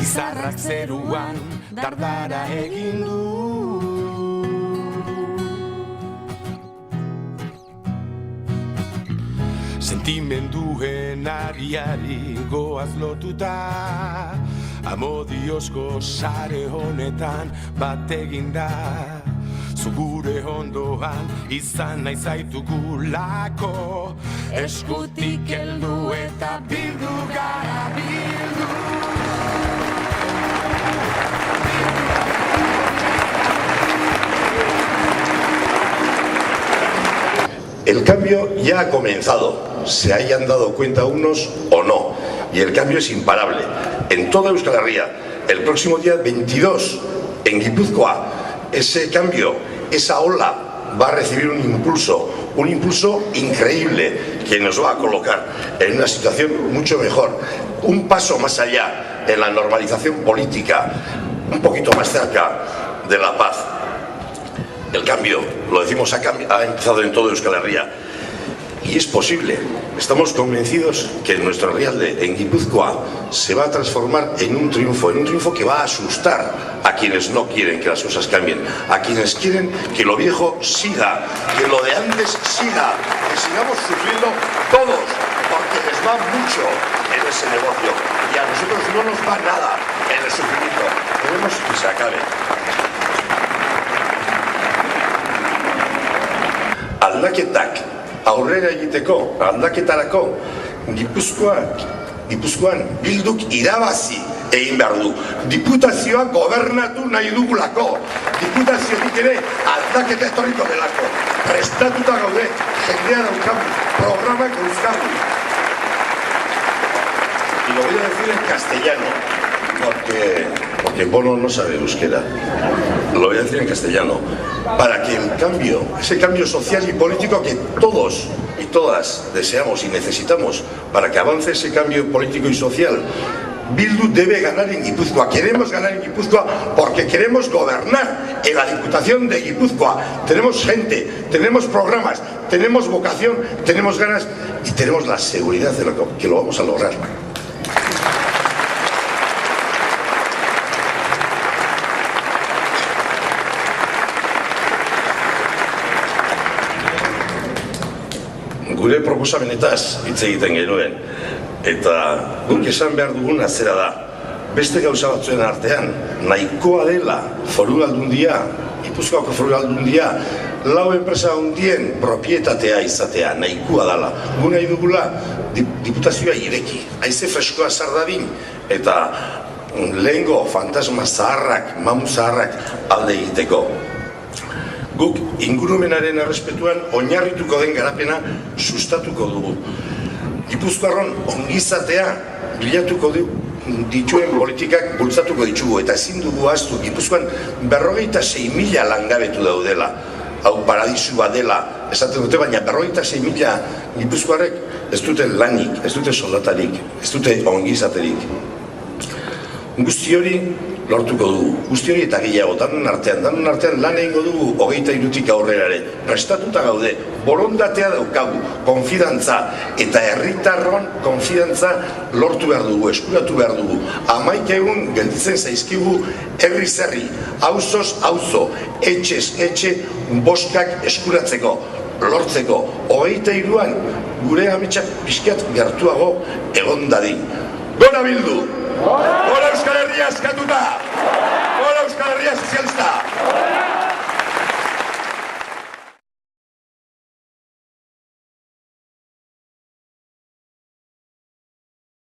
izarrak zeruan dardara egin du. Sentimenduen ariari goaz lotuta, amodiozko sare honetan bat eginda. Zugure ondoan izan nahi zaitugulako, eskutik heldu eta bildu gara bildu. El cambio ya ha comenzado, se hayan dado cuenta unos o no, y el cambio es imparable. En toda Euskal Herria, el próximo día 22, en Guipúzcoa, ese cambio, esa ola va a recibir un impulso increíble que nos va a colocar en una situación mucho mejor, un paso más allá en la normalización política, un poquito más cerca de la paz. El cambio, lo decimos, ha empezado en todo Euskal Herria y es posible. Estamos convencidos que nuestro Herrialde en Guipúzcoa se va a transformar en un triunfo que va a asustar a quienes no quieren que las cosas cambien, a quienes quieren que lo viejo siga, que lo de antes siga, que sigamos sufriendo todos, porque les va mucho en ese negocio y a nosotros no nos va nada en el sufrimiento. Queremos que se acabe. Aldaketak aurrera egiteko, aldaketarako Gipuzkoan Bilduk irabazi egin behar du. Diputazioa gobernatu nahi dugulako. Diputaziotik ere aldaketa etorriko delako. Prestatuta gaude, jendea daukagu, programak dauzkagu. Y lo voy a decir en castellano, porque Bono no sabe euskera. Lo voy a decir en castellano. Para que el cambio, ese cambio social y político que todos y todas deseamos y necesitamos, para que avance ese cambio político y social, Bildu debe ganar en Guipúzcoa. Queremos ganar en Guipúzcoa porque queremos gobernar en la Diputación de Guipúzcoa. Tenemos gente, tenemos programas, tenemos vocación, tenemos ganas y tenemos la seguridad de que lo vamos a lograr. Gure proposamenetaz hitz egiten genuen, eta guk esan behar duguna zera da, beste gauza batzuen artean, nahikoa dela Foru Aldundia, Gipuzkoako Foru Aldundia, lau enpresa handien propietatea izatea, nahikoa dela. Gu nahi dugula diputazioa ireki, haize freskoa sardadin, eta lehengo fantasma zaharrak, mamu zaharrak alde egiteko. Guk ingurumenaren errespetuan oinarrituko den garapena sustatuko dugu. Gipuzkoarron ongizatea bilatuko dituen politikak bultzatuko ditugu eta ezin dugu ahaztu. Gipuzkoan 56.000 langabetu daudela. Hau paradisua dela esaten dute, baina 56.000 Gipuzkoarrek ez dute lanik, ez dute soldatarik, ez dute ongizaterik. Guzti hori lortuko dugu, guzti hori eta gehiago, danon artean lan egingo dugu 23 aurreraren. Prestatuta gaude, borondatea daukagu, konfidantza, eta herritarron konfidantza lortu behar dugu, eskuratu behar dugu. 11 egun gelditzen zaizkigu herriz herri, auzoz auzo, etxez etxe, boskak eskuratzeko, lortzeko. 23an gure ametsak pixkat gertuago egon dadin. Gora Bildu! Gora Euskal Herria eskatuta!